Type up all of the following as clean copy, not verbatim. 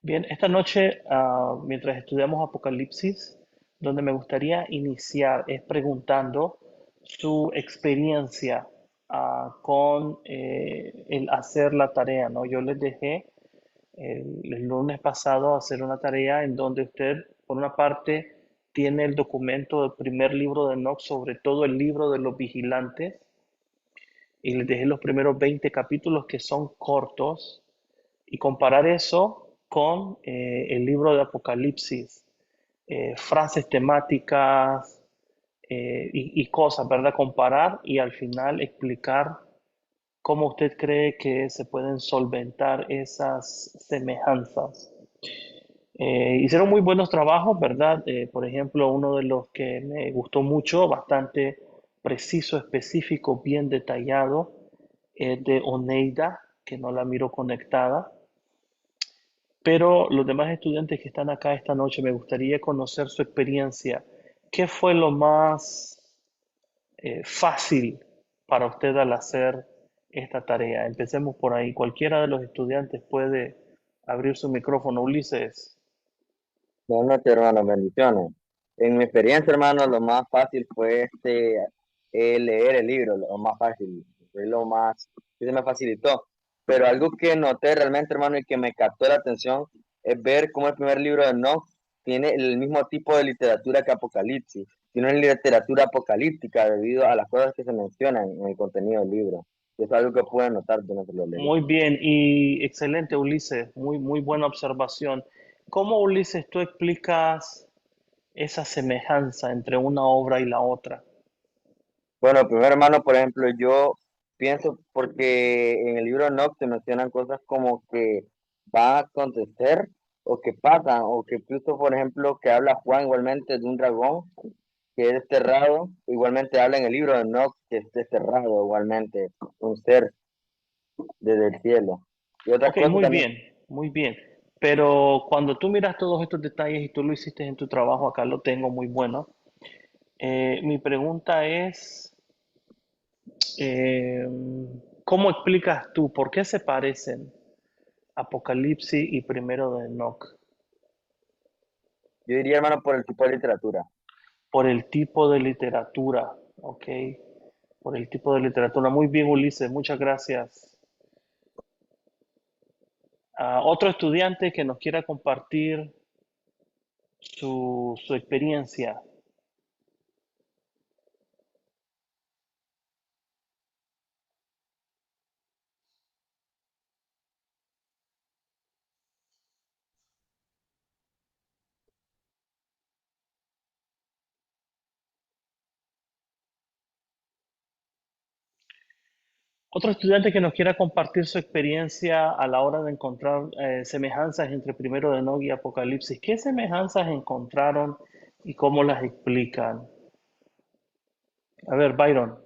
Bien, esta noche, mientras estudiamos Apocalipsis, donde me gustaría iniciar es preguntando su experiencia con el hacer la tarea, ¿no? Yo les dejé el lunes pasado hacer una tarea en donde usted, por una parte, tiene el documento del primer libro de Enoch, sobre todo el libro de los vigilantes, y les dejé los primeros 20 capítulos que son cortos y comparar eso con el libro de Apocalipsis, frases temáticas y cosas, ¿verdad? Comparar y al final explicar cómo usted cree que se pueden solventar esas semejanzas. Hicieron muy buenos trabajos, ¿verdad? Por ejemplo, uno de los que me gustó mucho, bastante preciso, específico, bien detallado, es de Oneida, que no la miro conectada. Pero los demás estudiantes que están acá esta noche, me gustaría conocer su experiencia. ¿Qué fue lo más fácil para usted al hacer esta tarea? Empecemos por ahí. Cualquiera de los estudiantes puede abrir su micrófono. Ulises. Buenas noches, hermano, bendiciones. En mi experiencia, hermano, lo más fácil fue leer el libro, lo más fácil, fue lo más, que se me facilitó. Pero algo que noté realmente, hermano, y que me captó la atención es ver cómo el primer libro de Enoch tiene el mismo tipo de literatura que Apocalipsis. Tiene una literatura apocalíptica debido a las cosas que se mencionan en el contenido del libro. Y es algo que pude notar durante lo leí. Muy bien y excelente, Ulises. Muy buena observación. ¿Cómo, Ulises, tú explicas esa semejanza entre una obra y la otra? Bueno, primero, hermano, por ejemplo, yo pienso porque en el libro de Enoch se mencionan cosas como que van a acontecer o que pasan, o que incluso, por ejemplo, que habla Juan igualmente de un dragón que es desterrado, igualmente habla en el libro de Enoch que es desterrado igualmente, un ser desde el cielo. Y otra Ok, cosa también, muy bien. Pero cuando tú miras todos estos detalles y tú lo hiciste en tu trabajo, acá lo tengo muy bueno. Mi pregunta es, eh, ¿cómo explicas tú por qué se parecen Apocalipsis y Primero de Enoch? yo diría, hermano, por el tipo de literatura. Por el tipo de literatura, ¿ok? Por el tipo de literatura. Muy bien, Ulises, muchas gracias. Otro estudiante que nos quiera compartir su experiencia. Otro estudiante que nos quiera compartir su experiencia a la hora de encontrar semejanzas entre Primero de Enoch y Apocalipsis. ¿Qué semejanzas encontraron y cómo las explican? A ver, Byron.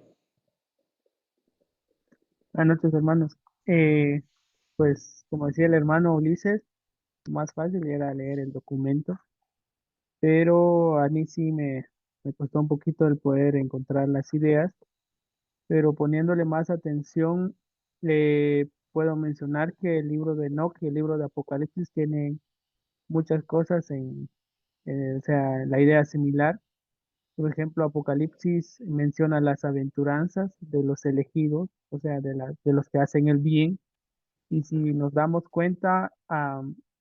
Buenas noches, hermanos. Eh, pues, como decía el hermano Ulises, lo más fácil era leer el documento, pero a mí sí me costó un poquito el poder encontrar las ideas, pero poniéndole más atención, le puedo mencionar que el libro de Enoch y el libro de Apocalipsis tienen muchas cosas o sea, la idea es similar. Por ejemplo, Apocalipsis menciona las aventuranzas de los elegidos, o sea, de los que hacen el bien. Y si nos damos cuenta,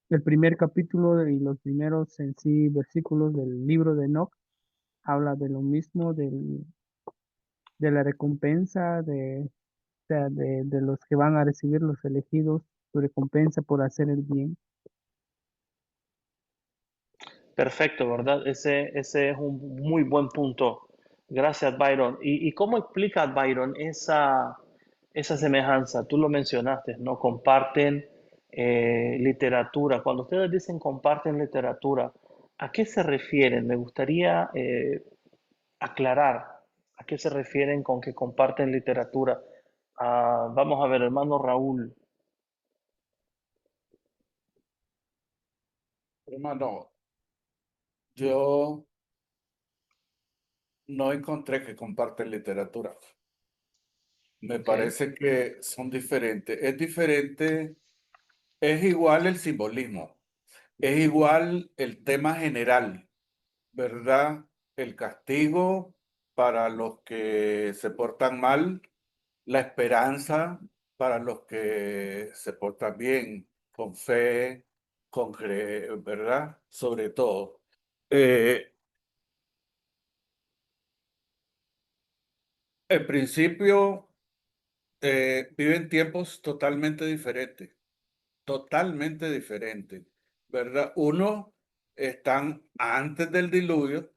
el primer capítulo y los primeros en sí versículos del libro de Enoch habla de lo mismo, de la recompensa, o sea, de los que van a recibir los elegidos, su recompensa por hacer el bien. Perfecto, ¿verdad? Ese es un muy buen punto. Gracias, Byron. ¿Y cómo explica Byron esa semejanza? Tú lo mencionaste, ¿no? Comparten literatura. Cuando ustedes dicen comparten literatura, ¿a qué se refieren? Me gustaría aclarar a qué se refieren con que comparten literatura. Vamos a ver, hermano Raúl. Hermano, yo no encontré que comparten literatura. Me Ok, parece que son diferentes. Es diferente, es igual el simbolismo. es igual el tema general, ¿verdad? El castigo para los que se portan mal, la esperanza para los que se portan bien, con fe, ¿verdad? Sobre todo. Eh, en principio, viven tiempos totalmente diferentes, ¿verdad? Uno están antes del diluvio,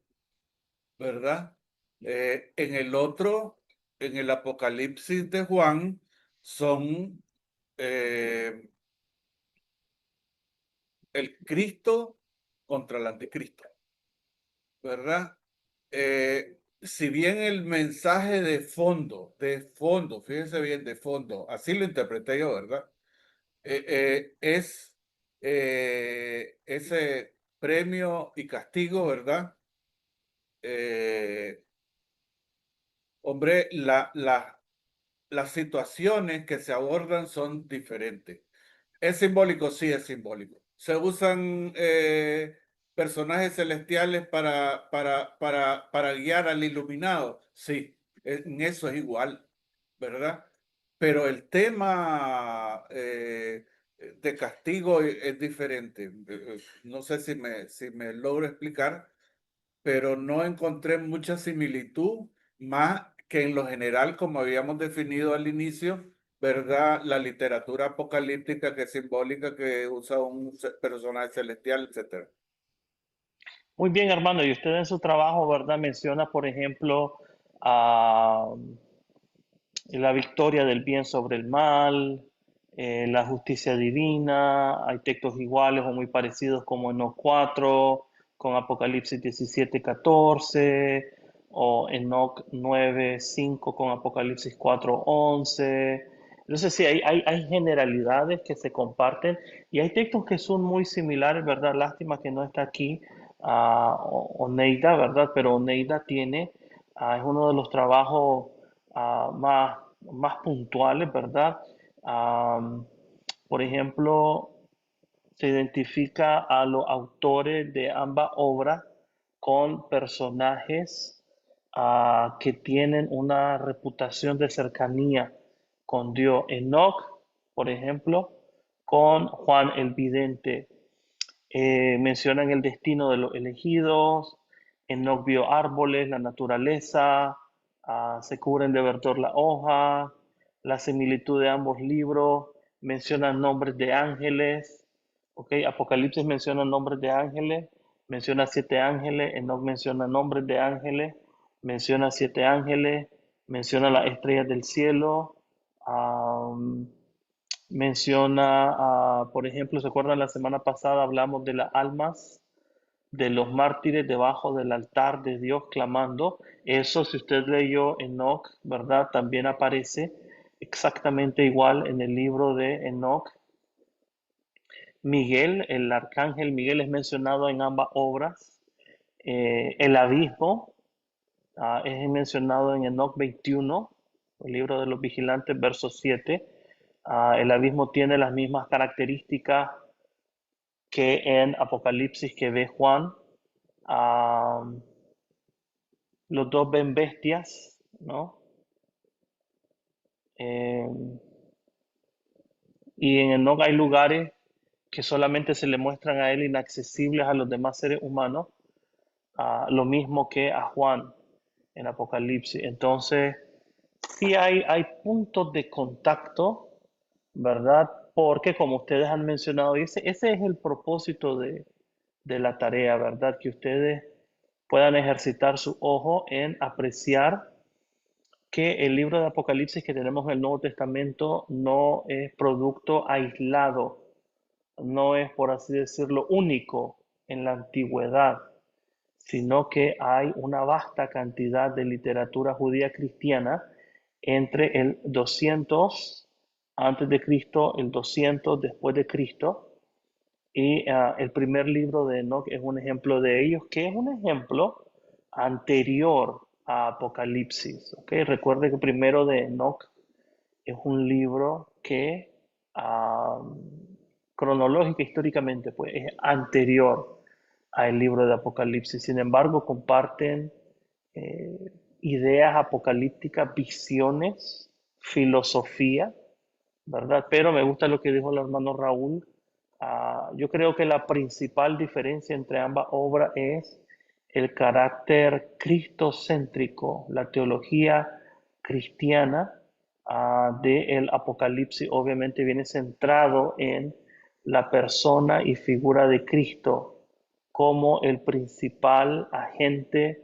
¿verdad? En el otro, en el Apocalipsis de Juan, son eh, el Cristo contra el anticristo, ¿verdad? Si bien el mensaje de fondo, fíjense bien, de fondo, así lo interpreté yo, ¿verdad? Es ese premio y castigo, ¿verdad? Eh, hombre, las situaciones que se abordan son diferentes. Es simbólico, sí es simbólico. Se usan personajes celestiales para guiar al iluminado, sí, en eso es igual, ¿verdad? Pero el tema de castigo es diferente. No sé si me logro explicar, pero no encontré mucha similitud más que en lo general, como habíamos definido al inicio, ¿verdad? La literatura apocalíptica que es simbólica, que usa un personaje celestial, etcétera. Muy bien, hermano. Y usted en su trabajo, ¿verdad? Menciona, por ejemplo, a la victoria del bien sobre el mal, la justicia divina. Hay textos iguales o muy parecidos como Enoc 4, con Apocalipsis 17:14, o Enoc 9:5 con Apocalipsis 4:11. Entonces sí, hay generalidades que se comparten y hay textos que son muy similares, ¿verdad? Lástima que no está aquí Oneida, ¿verdad? Pero Oneida tiene, es uno de los trabajos más puntuales, ¿verdad? Am, por ejemplo, se identifica a los autores de ambas obras con personajes que tienen una reputación de cercanía con Dios. Enoch, por ejemplo, con Juan el Vidente. Mencionan el destino de los elegidos, Enoc vio árboles, la naturaleza, se cubren de verdor la hoja, la similitud de ambos libros, mencionan nombres de ángeles, ¿ok? Apocalipsis menciona nombres de ángeles, menciona 7 ángeles, Enoc menciona nombres de ángeles, menciona 7 ángeles, menciona las estrellas del cielo, um, menciona, por ejemplo, ¿se acuerdan? La semana pasada hablamos de las almas de los mártires debajo del altar de Dios clamando. Eso, si usted leyó Enoch, ¿verdad? También aparece exactamente igual en el libro de Enoch. Miguel, el arcángel Miguel es mencionado en ambas obras. El abismo es mencionado en Enoch 21, el libro de los vigilantes, verso 7. El abismo tiene las mismas características que en Apocalipsis que ve Juan. Ah, los dos ven bestias, ¿no? Eh, y en Enoch hay lugares que solamente se le muestran a él inaccesibles a los demás seres humanos, lo mismo que a Juan en Apocalipsis. Entonces, sí hay puntos de contacto, ¿verdad? Porque como ustedes han mencionado, ese es el propósito de la tarea, ¿verdad? Que ustedes puedan ejercitar su ojo en apreciar que el libro de Apocalipsis que tenemos en el Nuevo Testamento no es producto aislado, no es, por así decirlo, único en la antigüedad, sino que hay una vasta cantidad de literatura judía cristiana entre el 200 antes de Cristo, el 200 después de Cristo, y el primer libro de Enoch es un ejemplo de ellos, que es un ejemplo anterior a Apocalipsis. ¿Ok? Recuerde que primero de Enoch es un libro que ah, cronológica, históricamente, pues es anterior al libro de Apocalipsis. Sin embargo, comparten eh, ideas apocalípticas, visiones, filosofía, ¿verdad? Pero me gusta lo que dijo el hermano Raúl. Yo creo que la principal diferencia entre ambas obras es el carácter cristocéntrico, la teología cristiana del Apocalipsis obviamente viene centrado en la persona y figura de Cristo como el principal agente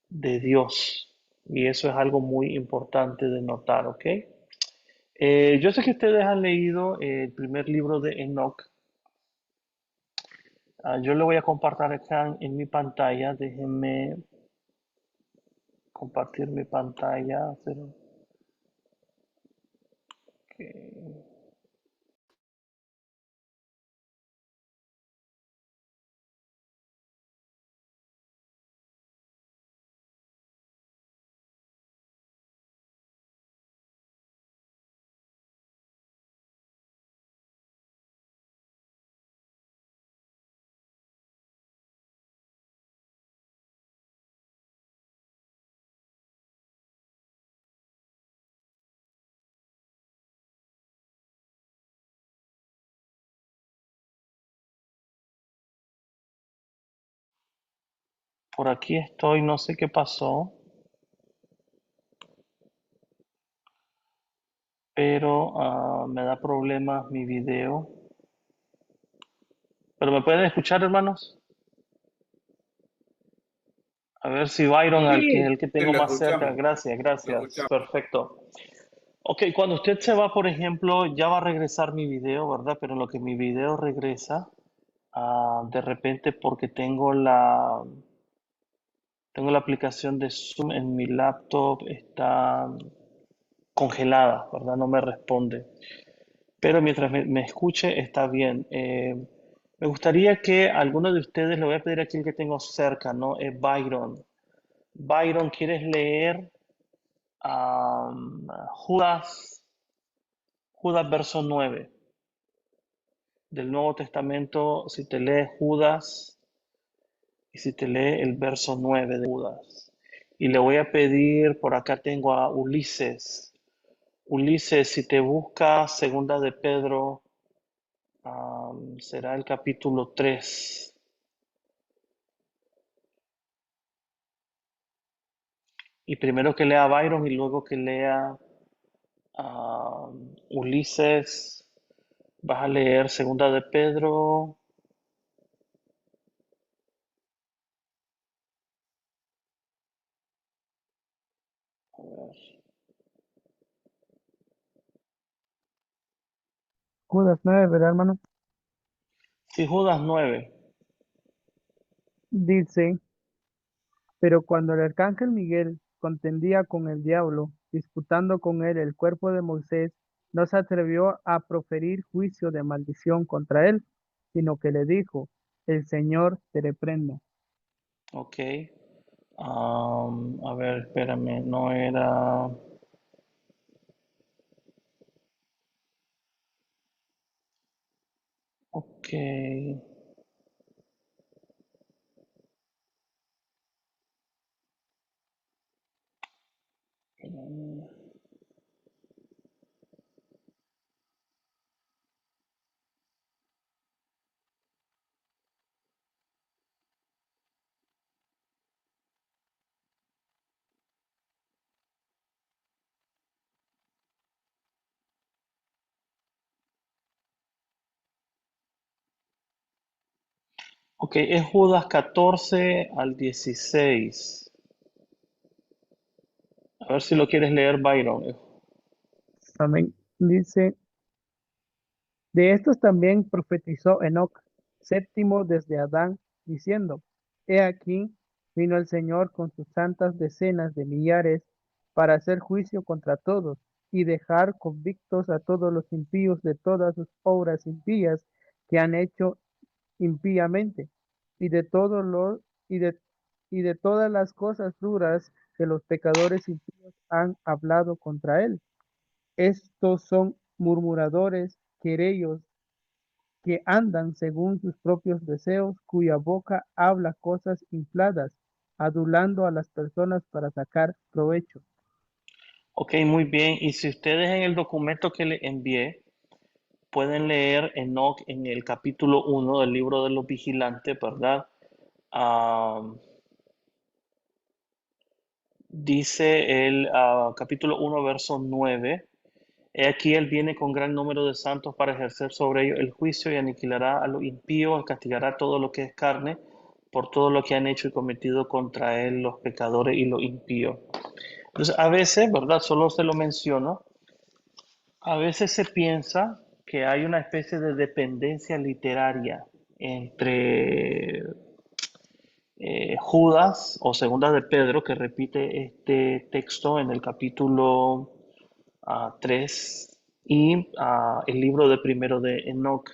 de Dios. Y eso es algo muy importante de notar, ¿ok? Yo sé que ustedes han leído el primer libro de Enoch. Yo lo voy a compartir acá en mi pantalla. Déjenme compartir mi pantalla. Ok. Por aquí estoy, no sé qué pasó, pero me da problemas mi video. ¿Pero me pueden escuchar, hermanos? A ver si Byron, al que es Sí, el que Sí, tengo lo más cerca. escuchamos, Gracias, lo gracias. escuchamos. Perfecto. Ok, cuando usted se va, por ejemplo, ya va a regresar mi video, ¿verdad? Pero en lo que mi video regresa, de repente porque tengo la aplicación de Zoom en mi laptop, está congelada, ¿verdad? No me responde. Pero mientras me escuche, está bien. Me gustaría que alguno de ustedes, le voy a pedir aquí el que tengo cerca, ¿no? Es Byron. Byron, ¿quieres leer Judas, Judas verso 9 del Nuevo Testamento? Si te lees Judas y si te lee el verso 9 de Judas. Y le voy a pedir, por acá tengo a Ulises. Ulises, si te busca Segunda de Pedro, será el capítulo 3. Y primero que lea Byron y luego que lea Ulises, vas a leer Segunda de Pedro. A ver. Judas 9, ¿verdad, hermano? Sí, Judas 9. Dice, pero cuando el arcángel Miguel contendía con el diablo, disputando con él el cuerpo de Moisés, no se atrevió a proferir juicio de maldición contra él, sino que le dijo, el Señor te reprenda. Ok. A ver, espérame, no era. Ok. Ok, es Judas 14 al 16. A ver si lo quieres leer, Byron. Amén. Dice, de estos también profetizó Enoc, séptimo desde Adán, diciendo, he aquí, vino el Señor con sus santas decenas de millares para hacer juicio contra todos y dejar convictos a todos los impíos de todas sus obras impías que han hecho impíamente y de todos los y de todas las cosas duras que los pecadores impíos han hablado contra él. Estos son murmuradores, querellos, que andan según sus propios deseos, cuya boca habla cosas infladas, adulando a las personas para sacar provecho. Ok, muy bien. Y si ustedes en el documento que les envié pueden leer Enoc en el capítulo 1 del libro de los vigilantes, ¿verdad? Ah, dice el capítulo 1, verso 9. He aquí él viene con gran número de santos para ejercer sobre ellos el juicio y aniquilará a los impíos, castigará todo lo que es carne por todo lo que han hecho y cometido contra él los pecadores y los impíos. Entonces, a veces, ¿verdad? Solo se lo menciono. A veces se piensa que hay una especie de dependencia literaria entre Judas o Segunda de Pedro, que repite este texto en el capítulo 3, y el libro de primero de Enoch.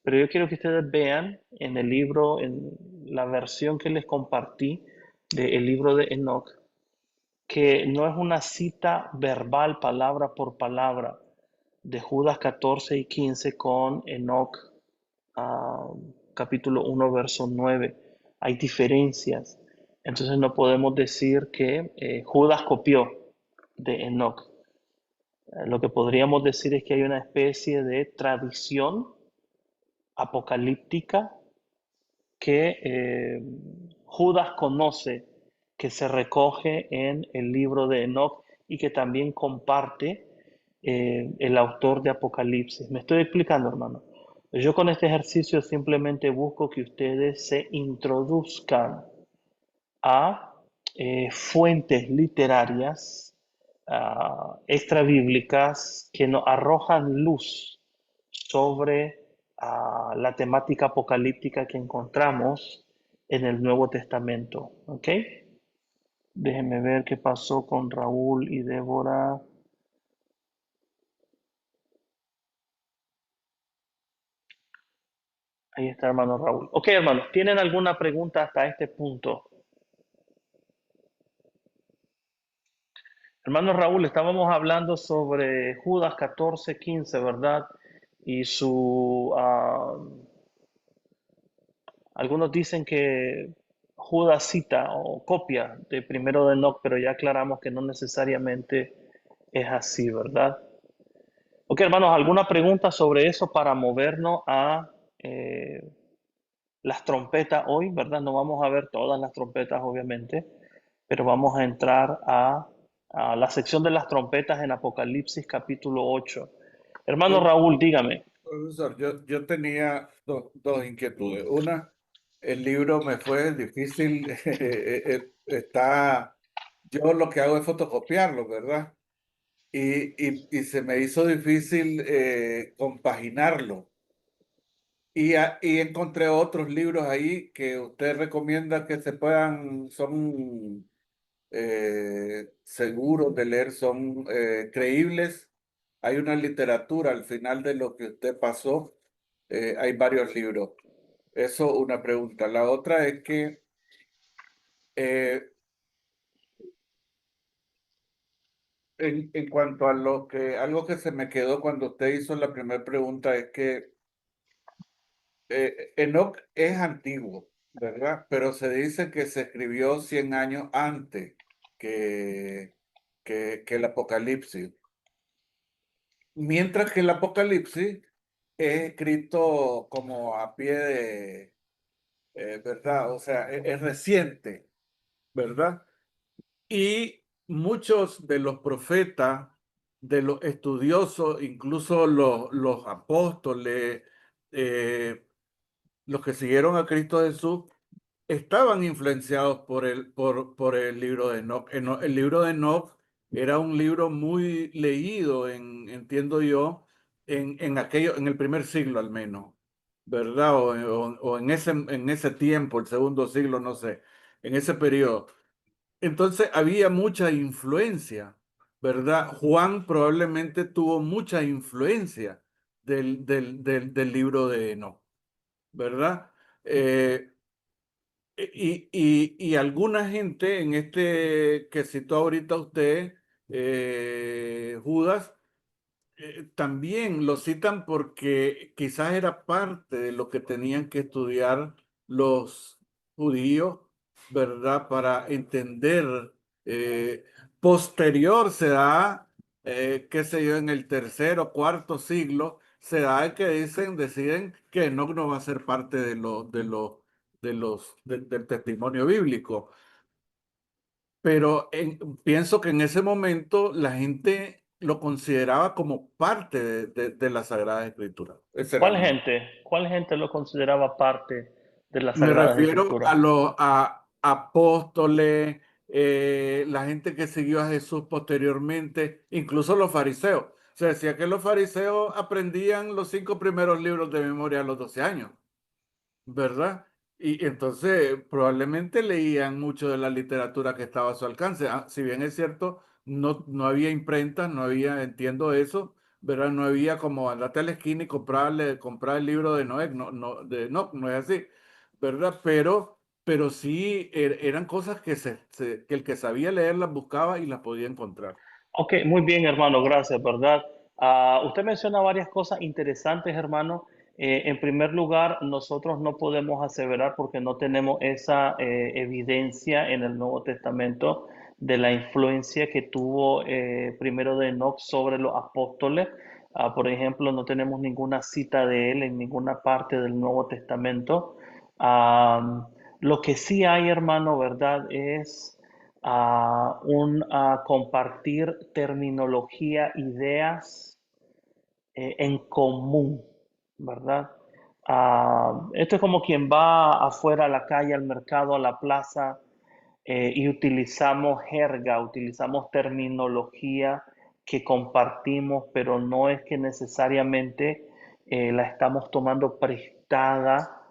Pero yo quiero que ustedes vean en el libro, en la versión que les compartí del libro de Enoch, que no es una cita verbal, palabra por palabra, de Judas 14 y 15 con Enoch capítulo 1, verso 9. Hay diferencias. Entonces no podemos decir que Judas copió de Enoch. Lo que podríamos decir es que hay una especie de tradición apocalíptica que Judas conoce, que se recoge en el libro de Enoch y que también comparte el autor de Apocalipsis. ¿Me estoy explicando, hermano? Yo con este ejercicio simplemente busco que ustedes se introduzcan a fuentes literarias extra bíblicas que nos arrojan luz sobre la temática apocalíptica que encontramos en el Nuevo Testamento. ¿Ok? Déjenme ver qué pasó con Raúl y Débora. Ahí está, hermano Raúl. Ok, hermanos, ¿tienen alguna pregunta hasta este punto? Hermano Raúl, estábamos hablando sobre Judas 14, 15, ¿verdad? Y algunos dicen que Judas cita o copia de primero de Enoch, pero ya aclaramos que no necesariamente es así, ¿verdad? Ok, hermanos, ¿alguna pregunta sobre eso para movernos a eh, las trompetas hoy, ¿verdad? No vamos a ver todas las trompetas, obviamente, pero vamos a entrar a la sección de las trompetas en Apocalipsis capítulo 8. Hermano Raúl, dígame. Profesor, yo tenía dos inquietudes. Una, el libro me fue difícil, yo lo que hago es fotocopiarlo, ¿verdad? Y se me hizo difícil compaginarlo. Y encontré otros libros ahí que usted recomienda que se puedan, son seguros de leer, son creíbles. Hay una literatura al final de lo que usted pasó, hay varios libros. Eso una pregunta. La otra es que eh, en cuanto a algo que se me quedó cuando usted hizo la primera pregunta es que Enoch es antiguo, ¿verdad? Pero se dice que se escribió 100 años antes que, que el Apocalipsis. Mientras que el Apocalipsis es escrito como a pie de, ¿verdad? O sea, es reciente, ¿verdad? Y muchos de los profetas, de los estudiosos, incluso los apóstoles, eh, los que siguieron a Cristo Jesús, estaban influenciados por el libro de Enoch. El libro de Enoch era un libro muy leído, entiendo yo, en el primer siglo al menos, ¿verdad? O en ese tiempo, el segundo siglo, no sé, en ese periodo. Entonces había mucha influencia, ¿verdad? Juan probablemente tuvo mucha influencia del libro de Enoch, ¿verdad? Eh, y alguna gente en este que citó ahorita usted, Judas, También lo citan porque quizás era parte de lo que tenían que estudiar los judíos, ¿verdad? Para entender. eh, Posterior se da, qué sé yo, en el tercer o cuarto siglo, se da que deciden que Enoc no va a ser parte del testimonio bíblico. Pero pienso que en ese momento la gente lo consideraba como parte de la Sagrada Escritura. Esa era mi. Cuál gente lo consideraba parte de las Me Sagradas refiero Escrituras? a los apóstoles, la gente que siguió a Jesús posteriormente, incluso los fariseos. Se decía que los fariseos aprendían los 5 primeros libros de memoria a los 12 años. ¿Verdad? Y entonces probablemente leían mucho de la literatura que estaba a su alcance. Si bien es cierto, no había imprentas, no había, entiendo eso, ¿verdad? No había como andate a la esquina y comprar el libro de Noé, no es así, ¿verdad? Pero sí eran cosas que el que sabía leer las buscaba y las podía encontrar. Ok, muy bien, hermano, gracias, ¿verdad? Usted menciona varias cosas interesantes, hermano. En primer lugar, nosotros no podemos aseverar porque no tenemos esa evidencia en el Nuevo Testamento de la influencia que tuvo primero de Enoch sobre los apóstoles. Por ejemplo, no tenemos ninguna cita de él en ninguna parte del Nuevo Testamento. Lo que sí hay, hermano, ¿verdad? Es compartir terminología, ideas en común, ¿verdad? Esto es como quien va afuera a la calle, al mercado, a la plaza, y utilizamos jerga, utilizamos terminología que compartimos, pero no es que necesariamente la estamos tomando prestada,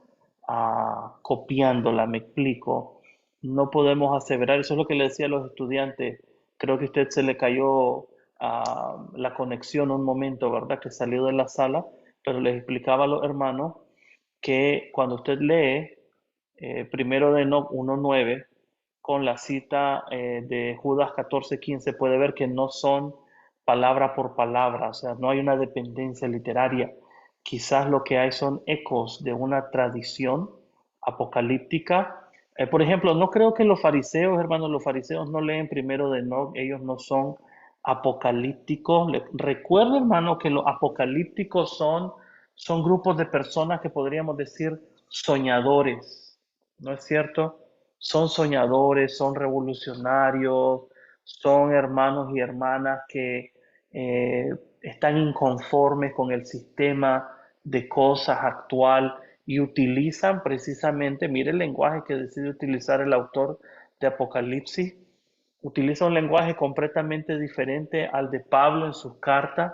copiándola, me explico. No podemos aseverar, eso es lo que le decía a los estudiantes. Creo que a usted se le cayó la conexión un momento, ¿verdad? Que salió de la sala, pero les explicaba a los hermanos que cuando usted lee primero de Enoc 1:9 con la cita de Judas 14:15 puede ver que no son palabra por palabra, o sea, no hay una dependencia literaria. Quizás lo que hay son ecos de una tradición apocalíptica. Por ejemplo, no creo que los fariseos, hermanos, los fariseos no leen primero de Enoc, ellos no son apocalípticos. Recuerda, hermano, que los apocalípticos son grupos de personas que podríamos decir soñadores, ¿no es cierto? Son soñadores, son revolucionarios, son hermanos y hermanas que eh, están inconformes con el sistema de cosas actual y utilizan precisamente, mire el lenguaje que decide utilizar el autor de Apocalipsis, utiliza un lenguaje completamente diferente al de Pablo en sus cartas.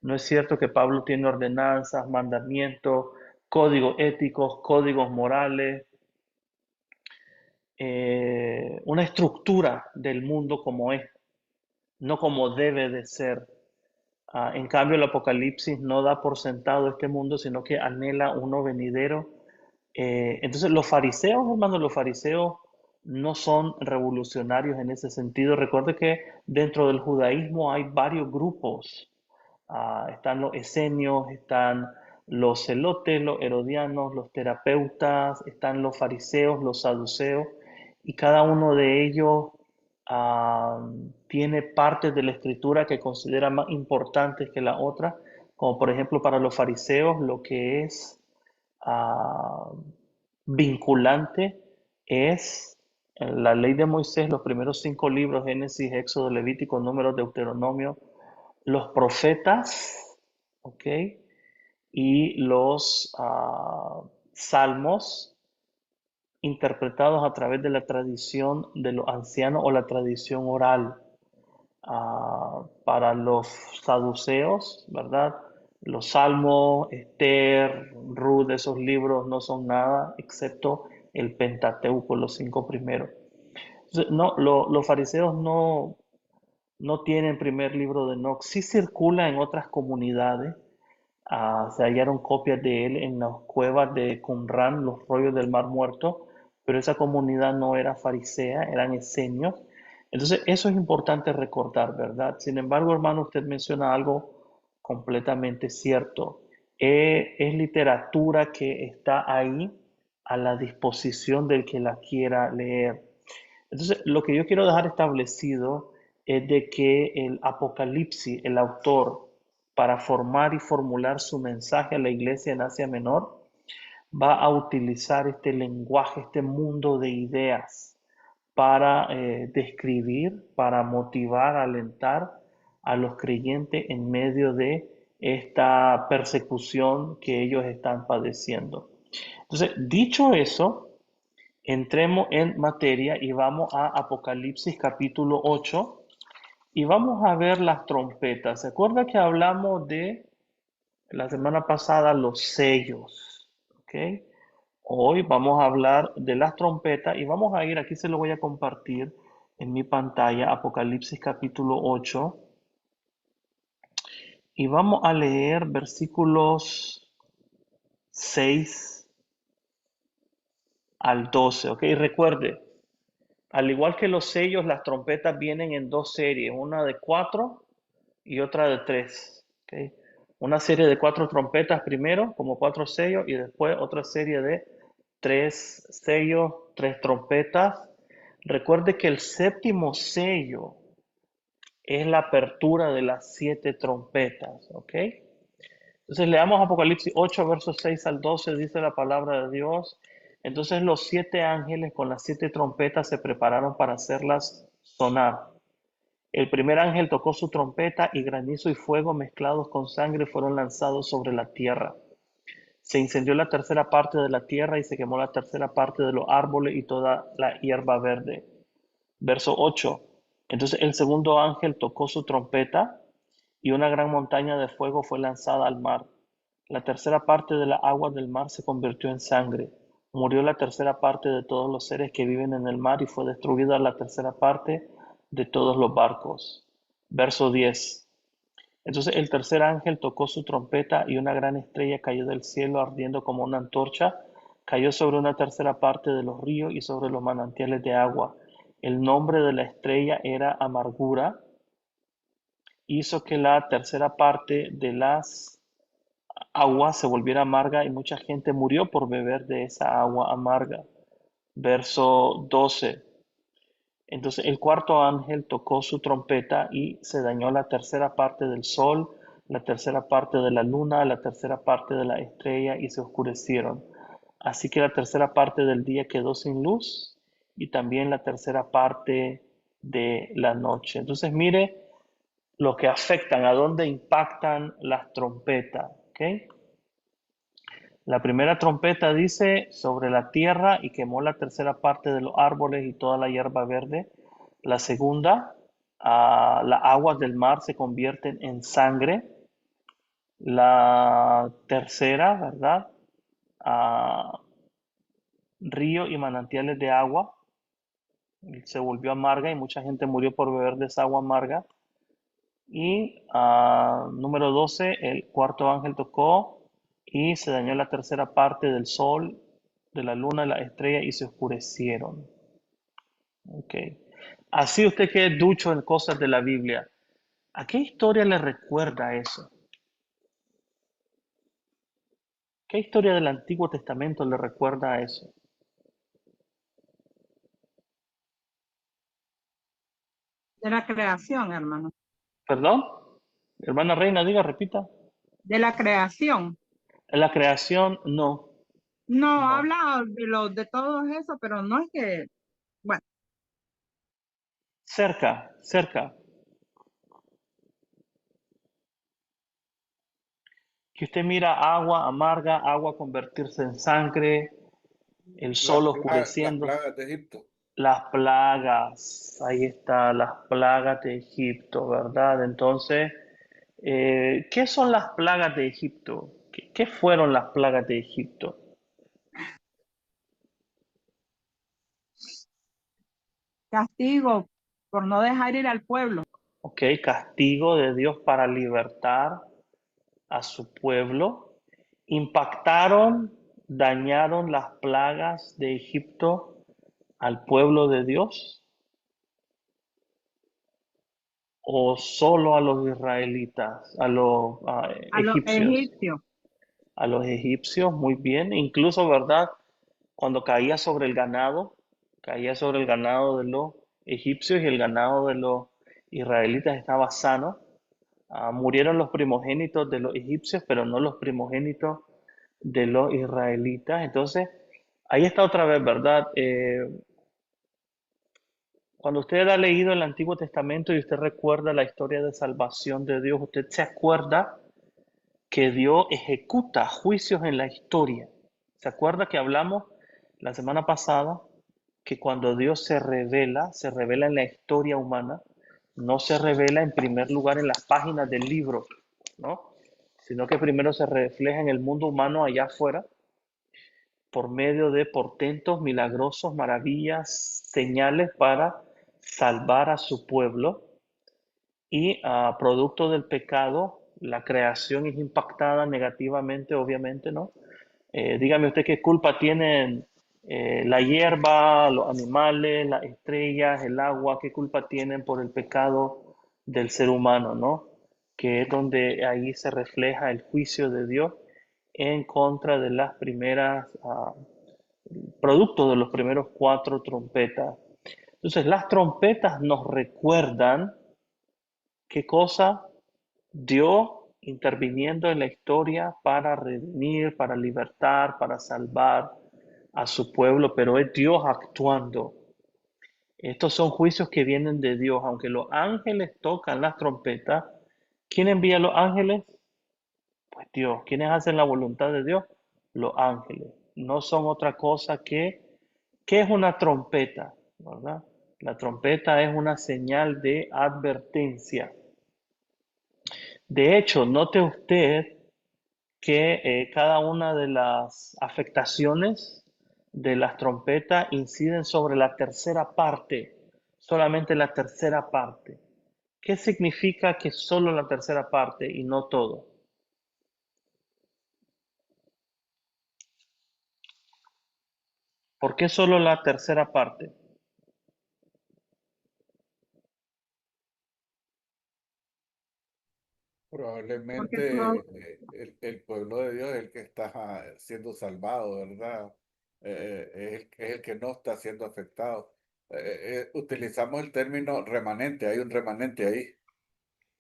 No es cierto que Pablo tiene ordenanzas, mandamientos, códigos éticos, códigos morales, una estructura del mundo como es, no como debe de ser. En cambio, el Apocalipsis no da por sentado este mundo, sino que anhela uno venidero. Entonces, los fariseos, hermanos, los fariseos no son revolucionarios en ese sentido. Recuerde que dentro del judaísmo hay varios grupos. Están los esenios, están los celotes, los herodianos, los terapeutas, están los fariseos, los saduceos, y cada uno de ellos tiene partes de la escritura que considera más importantes que la otra, como por ejemplo para los fariseos lo que es ah, vinculante es la ley de Moisés, los primeros 5 libros, Génesis, Éxodo, Levítico, Números, Deuteronomio, los profetas, ¿ok? Y los salmos interpretados a través de la tradición de los ancianos o la tradición oral. Para los saduceos, ¿verdad? Los salmos, Esther, Ruth, esos libros no son nada excepto el Pentateuco, los 5 primeros. Entonces, no, los fariseos no tienen primer libro de Enoch. Sí circula en otras comunidades. Se hallaron copias de él en las cuevas de Qumran, los rollos del Mar Muerto, pero esa comunidad no era farisea, eran esenios. Entonces, eso es importante recordar, ¿verdad? Sin embargo, hermano, usted menciona algo completamente cierto. Es literatura que está ahí a la disposición del que la quiera leer. Entonces, lo que yo quiero dejar establecido es de que el Apocalipsis, el autor, para formar y formular su mensaje a la iglesia en Asia Menor, va a utilizar este lenguaje, este mundo de ideas para describir, para motivar, alentar a los creyentes en medio de esta persecución que ellos están padeciendo. Entonces, dicho eso, entremos en materia y vamos a Apocalipsis capítulo 8 y vamos a ver las trompetas. ¿Se acuerda que hablamos de la semana pasada los sellos? ¿Ok? Hoy vamos a hablar de las trompetas y vamos a ir, aquí se lo voy a compartir en mi pantalla, Apocalipsis capítulo 8 y vamos a leer versículos 6 al 12, ¿ok? Y recuerde, al igual que los sellos, las trompetas vienen en dos series, una de 4 y otra de 3, ¿ok? Una serie de 4 trompetas primero, como 4 sellos, y después otra serie de 3 sellos, 3 trompetas. Recuerde que el séptimo sello es la apertura de las 7 trompetas, ¿ok? Entonces leamos Apocalipsis 8, versos 6 al 12, dice la palabra de Dios. Entonces los 7 ángeles con las 7 trompetas se prepararon para hacerlas sonar. El primer ángel tocó su trompeta y granizo y fuego mezclados con sangre fueron lanzados sobre la tierra. Se incendió la tercera parte de la tierra y se quemó la tercera parte de los árboles y toda la hierba verde. Verso 8. Entonces el segundo ángel tocó su trompeta y una gran montaña de fuego fue lanzada al mar. La tercera parte de las aguas del mar se convirtió en sangre. Murió la tercera parte de todos los seres que viven en el mar y fue destruida la tercera parte de todos los barcos. Verso 10. Entonces el tercer ángel tocó su trompeta y una gran estrella cayó del cielo ardiendo como una antorcha. Cayó sobre una tercera parte de los ríos y sobre los manantiales de agua. El nombre de la estrella era Amargura. Hizo que la tercera parte de las aguas se volviera amarga y mucha gente murió por beber de esa agua amarga. Verso 12. Entonces el cuarto ángel tocó su trompeta y se dañó la tercera parte del sol, la tercera parte de la luna, la tercera parte de la estrella y se oscurecieron. Así que la tercera parte del día quedó sin luz y también la tercera parte de la noche. Entonces mire lo que afectan, a dónde impactan las trompetas. ¿Ok? La primera trompeta dice sobre la tierra y quemó la tercera parte de los árboles y toda la hierba verde. La segunda, las aguas del mar se convierten en sangre. La tercera, ¿verdad? Ah, río y manantiales de agua se volvió amarga y mucha gente murió por beber de esa agua amarga. Y número 12, el cuarto ángel tocó y se dañó la tercera parte del sol, de la luna, de la estrella y se oscurecieron. Ok. Así usted que es ducho en cosas de la Biblia, ¿a qué historia le recuerda eso? ¿Qué historia del Antiguo Testamento le recuerda a eso? De la creación, hermano. ¿Perdón? Hermana Reina, diga, repita. De la creación. En la creación, no, No, no. habla de todo eso, pero no es que, bueno, Cerca, cerca. Que usted mira agua amarga, agua convertirse en sangre, el sol las oscureciendo, plagas de Egipto. las plagas, ahí está, las plagas de Egipto, ¿verdad? Entonces, ¿qué son las plagas de Egipto? ¿Qué fueron las plagas de Egipto? castigo por no dejar ir al pueblo. ¿Ok? Castigo de Dios para libertar a su pueblo. Impactaron, dañaron las plagas de Egipto al pueblo de Dios. o solo a los israelitas, a los A los egipcios? egipcios. A los egipcios, muy bien. Incluso, ¿verdad? Cuando caía sobre el ganado de los egipcios y el ganado de los israelitas estaba sano. Murieron los primogénitos de los egipcios, pero no los primogénitos de los israelitas. Entonces, ahí está otra vez, ¿verdad? Cuando usted ha leído el Antiguo Testamento y usted recuerda la historia de salvación de Dios, usted se acuerda que Dios ejecuta juicios en la historia. ¿Se acuerda que hablamos la semana pasada que cuando Dios se revela en la historia humana, no se revela en primer lugar en las páginas del libro, ¿no? Sino que primero se refleja en el mundo humano allá afuera por medio de portentos milagrosos, maravillas, señales para salvar a su pueblo y producto del pecado, la creación es impactada negativamente, obviamente, ¿no? Dígame usted qué culpa tienen la hierba, los animales, las estrellas, el agua, qué culpa tienen por el pecado del ser humano, ¿no? Que es donde ahí se refleja el juicio de Dios en contra de las primeras, producto de los primeros cuatro trompetas. Entonces, las trompetas nos recuerdan qué cosa Dios interviniendo en la historia para redimir, para libertar, para salvar a su pueblo, pero es Dios actuando. Estos son juicios que vienen de Dios, aunque los ángeles tocan las trompetas. ¿Quién envía a los ángeles? Pues Dios. ¿Quiénes hacen la voluntad de Dios? Los ángeles. No son otra cosa ¿qué es una trompeta? ¿Verdad? La trompeta es una señal de advertencia. De hecho, note usted que cada una de las afectaciones de las trompetas inciden sobre la tercera parte, solamente la tercera parte. ¿Qué significa que solo la tercera parte y no todo? ¿Por qué solo la tercera parte? Porque Probablemente el pueblo de Dios es el que está siendo salvado, ¿verdad? Es el que no está siendo afectado. Utilizamos el término remanente, hay un remanente ahí.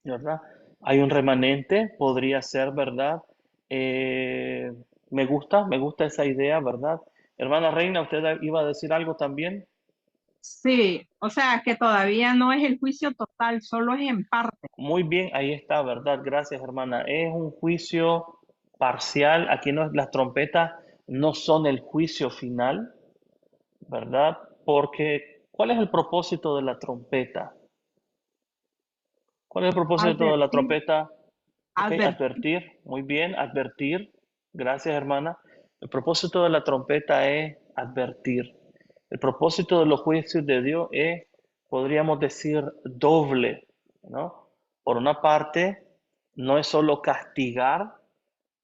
¿Verdad? Hay un remanente, podría ser, ¿verdad? Eh, me gusta esa idea, ¿verdad? Hermana Reina, ¿usted iba a decir algo también? sí, o sea que todavía no es el juicio total, solo es en parte. Muy bien, ahí está, ¿verdad? Gracias, hermana. Es un juicio parcial. Aquí no, las trompetas no son el juicio final, ¿verdad? Porque, ¿cuál es el propósito de la trompeta? ¿Cuál es el propósito de la Advertir, trompeta? Ok, advertir. advertir, muy bien, advertir. Gracias, hermana. El propósito de la trompeta es advertir. El propósito de los juicios de Dios es, podríamos decir, doble, ¿no? Por una parte, no es solo castigar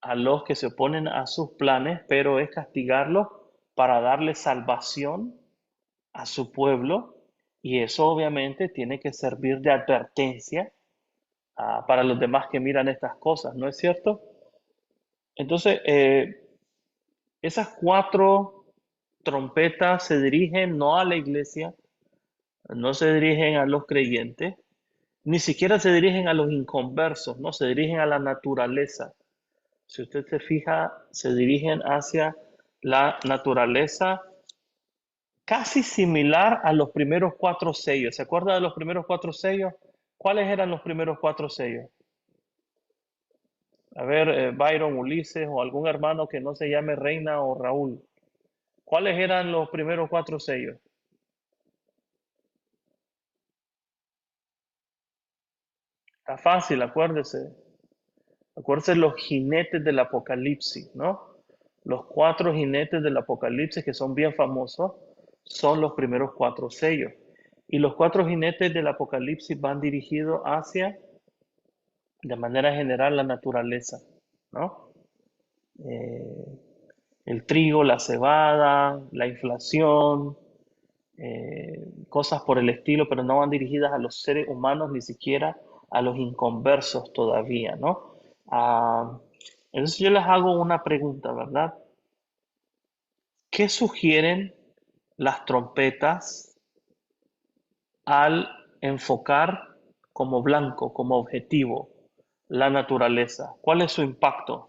a los que se oponen a sus planes, pero es castigarlos para darle salvación a su pueblo, y eso obviamente tiene que servir de advertencia para los demás que miran estas cosas, ¿no es cierto? Entonces, esas cuatro trompetas se dirigen no a la iglesia, no se dirigen a los creyentes, ni siquiera se dirigen a los inconversos, no se dirigen a la naturaleza. Si usted se fija, se dirigen hacia la naturaleza casi similar a los primeros cuatro sellos. ¿Se acuerda de los primeros cuatro sellos? ¿Cuáles eran los primeros cuatro sellos? A ver, Byron, Ulises o algún hermano que no se llame Reina o Raúl. ¿Cuáles eran los primeros cuatro sellos? Está fácil, acuérdese. Acuérdese los jinetes del Apocalipsis, ¿no? Los cuatro jinetes del Apocalipsis que son bien famosos son los primeros cuatro sellos. Y los cuatro jinetes del Apocalipsis van dirigidos hacia, de manera general, la naturaleza, ¿no? Eh, el trigo, la cebada, la inflación, cosas por el estilo, pero no van dirigidas a los seres humanos, ni siquiera a los inconversos todavía, ¿no? Ah, entonces yo les hago una pregunta, ¿verdad? ¿Qué sugieren las trompetas al enfocar como blanco, como objetivo, la naturaleza? ¿Cuál es su impacto?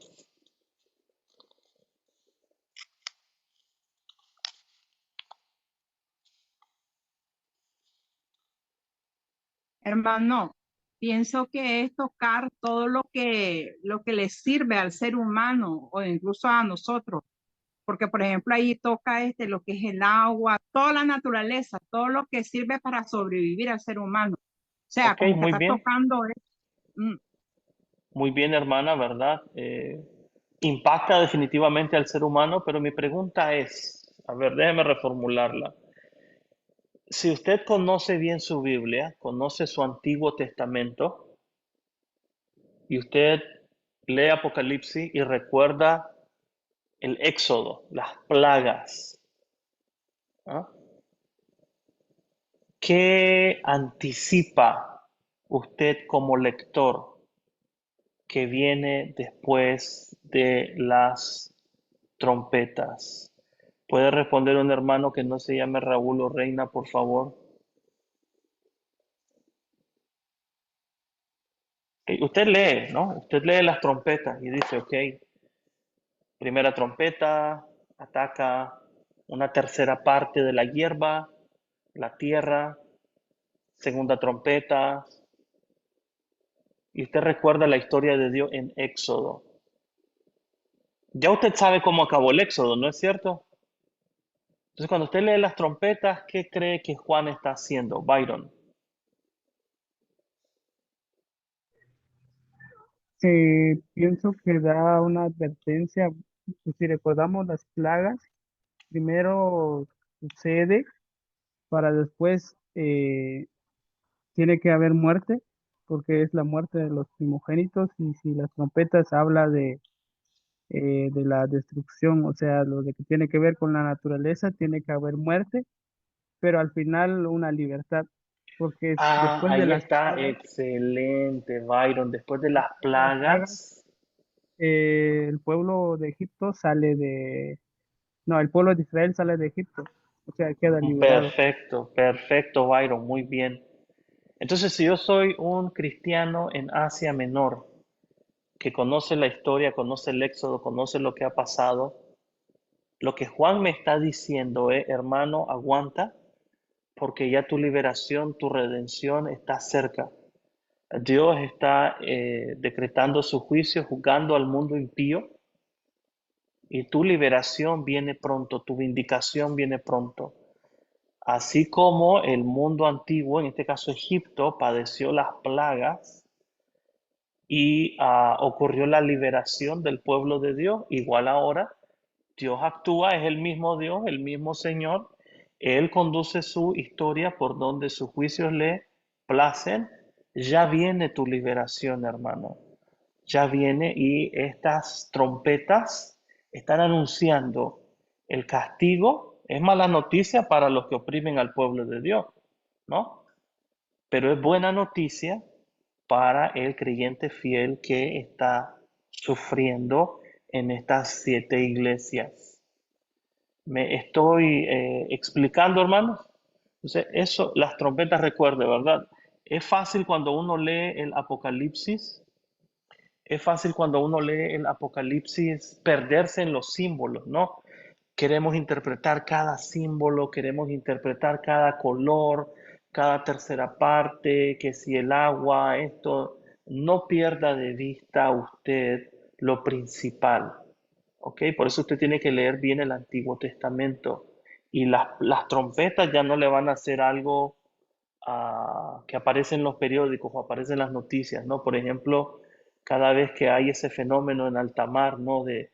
Hermano, pienso que es tocar todo lo que le sirve al ser humano o incluso a nosotros, porque por ejemplo ahí toca lo que es el agua, toda la naturaleza, todo lo que sirve para sobrevivir al ser humano. O sea, Ok, como que está tocando mm, muy bien, hermana, ¿verdad? Impacta definitivamente al ser humano, pero mi pregunta es, a ver, déjeme reformularla. Si usted conoce bien su Biblia, conoce su Antiguo Testamento, y usted lee Apocalipsis y recuerda el Éxodo, las plagas, ¿ah? ¿Qué anticipa usted como lector que viene después de las trompetas? ¿Puede responder un hermano que no se llame Raúl o Reina, por favor? Usted lee, ¿no? Usted lee las trompetas y dice, ok, primera trompeta ataca una tercera parte de la hierba, la tierra, segunda trompeta, y usted recuerda la historia de Dios en Éxodo. Ya usted sabe cómo acabó el Éxodo, ¿no es cierto? Entonces, cuando usted lee las trompetas, ¿qué cree que Juan está haciendo, Byron? Pienso que da una advertencia, pues, si recordamos las plagas, primero sucede para después tiene que haber muerte, porque es la muerte de los primogénitos, y si las trompetas habla de la destrucción, o sea, lo de que tiene que ver con la naturaleza, tiene que haber muerte, pero al final una libertad, porque Ah, después de ahí las está, plagas, excelente, Byron. Después de las después de las plagas, plagas, el pueblo de Egipto sale no, el pueblo de Israel sale de Egipto, o sea, queda liberado. perfecto, perfecto, Byron, muy bien. Entonces, si yo soy un cristiano en Asia Menor, que conoce la historia, conoce el Éxodo, conoce lo que ha pasado, lo que Juan me está diciendo es, hermano, aguanta, porque ya tu liberación, tu redención está cerca. Dios está decretando su juicio, juzgando al mundo impío, y tu liberación viene pronto, tu vindicación viene pronto. Así como el mundo antiguo, en este caso Egipto, padeció las plagas y ocurrió la liberación del pueblo de Dios, igual ahora Dios actúa, es el mismo Dios, el mismo Señor. Él conduce su historia por donde sus juicios le placen. Ya viene tu liberación, hermano. Ya viene, y estas trompetas están anunciando el castigo. Es mala noticia para los que oprimen al pueblo de Dios, ¿no? Pero es buena noticia para el creyente fiel que está sufriendo en estas 7 iglesias. ¿Me estoy explicando, hermanos? Entonces, eso, las trompetas, recuerde, ¿verdad? Es fácil cuando uno lee el Apocalipsis, es fácil cuando uno lee el Apocalipsis perderse en los símbolos, ¿no? Queremos interpretar cada símbolo, queremos interpretar cada color, cada tercera parte, que si el agua, esto, no pierda de vista usted lo principal, ¿ok? Por eso usted tiene que leer bien el Antiguo Testamento, y las trompetas ya no le van a hacer algo que aparece en los periódicos o aparece en las noticias, ¿no? Por ejemplo, cada vez que hay ese fenómeno en alta mar, ¿no? De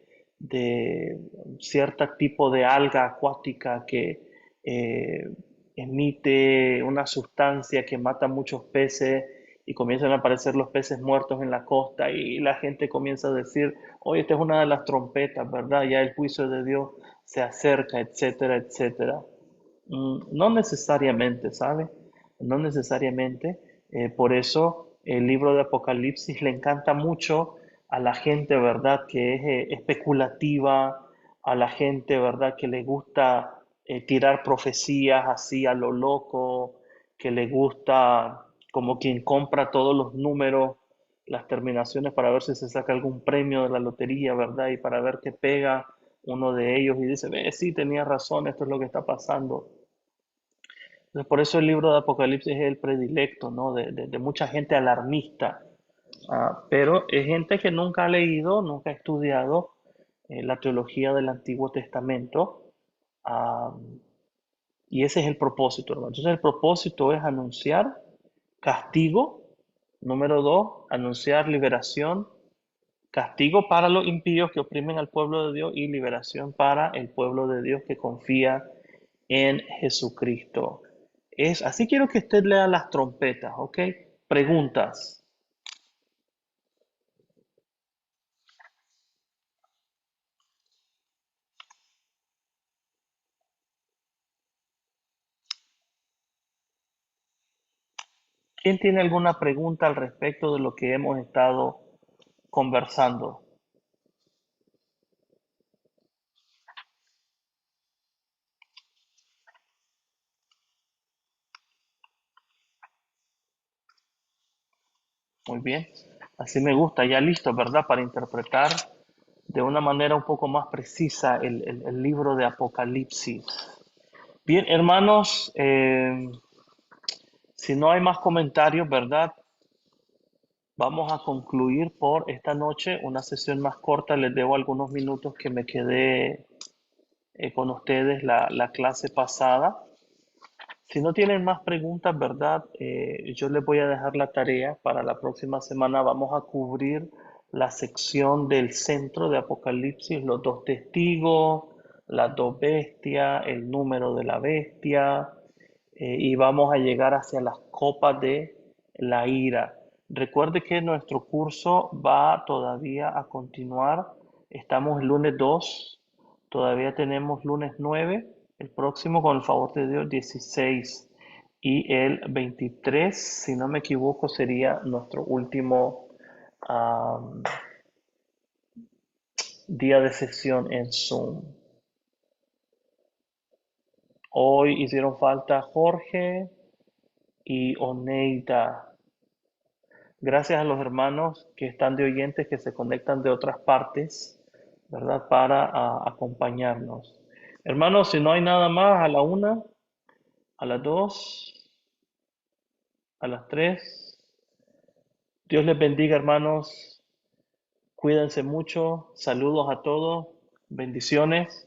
cierto tipo de alga acuática que eh, emite una sustancia que mata muchos peces, y comienzan a aparecer los peces muertos en la costa, y la gente comienza a decir, oye, esta es una de las trompetas, ¿verdad? Ya el juicio de Dios se acerca, etcétera, etcétera. No necesariamente, ¿sabe? No necesariamente. Por eso el libro de Apocalipsis le encanta mucho a la gente, ¿verdad? Que es especulativa, a la gente, ¿verdad? Que le gusta tirar profecías así a lo loco, que le gusta como quien compra todos los números, las terminaciones para ver si se saca algún premio de la lotería, ¿verdad? Y para ver qué pega uno de ellos y dice, ve, sí, tenía razón, esto es lo que está pasando. Entonces, por eso el libro de Apocalipsis es el predilecto, ¿no? De mucha gente alarmista. Pero es gente que nunca ha leído, nunca ha estudiado la teología del Antiguo Testamento. ah, y ese es el propósito, hermano. Entonces el propósito es anunciar castigo. Número dos, anunciar liberación. Castigo para los impíos que oprimen al pueblo de Dios y liberación para el pueblo de Dios que confía en Jesucristo. Así quiero que usted lea las trompetas, ¿ok? Preguntas. ¿Quién tiene alguna pregunta al respecto de lo que hemos estado conversando? Muy bien. Así me gusta, ya listo, ¿verdad? Para interpretar de una manera un poco más precisa el libro de Apocalipsis. Bien, hermanos, si no hay más comentarios, ¿verdad? Vamos a concluir por esta noche una sesión más corta. Les debo algunos minutos que me quedé con ustedes la clase pasada. Si no tienen más preguntas, ¿verdad? Yo les voy a dejar la tarea para la próxima semana. Vamos a cubrir la sección del centro de Apocalipsis, los dos testigos, las dos bestias, el número de la bestia, y vamos a llegar hacia las copas de la ira. Recuerde que nuestro curso va todavía a continuar. Estamos el lunes 2, todavía tenemos lunes 9, el próximo con el favor de Dios 16 y el 23, si no me equivoco, sería nuestro último día de sesión en Zoom. Hoy hicieron falta Jorge y Oneida. Gracias a los hermanos que están de oyentes, que se conectan de otras partes, ¿verdad? Para acompañarnos. Hermanos, si no hay nada más, a la 1, a las 2, a las 3. Dios les bendiga, hermanos. Cuídense mucho. Saludos a todos. Bendiciones.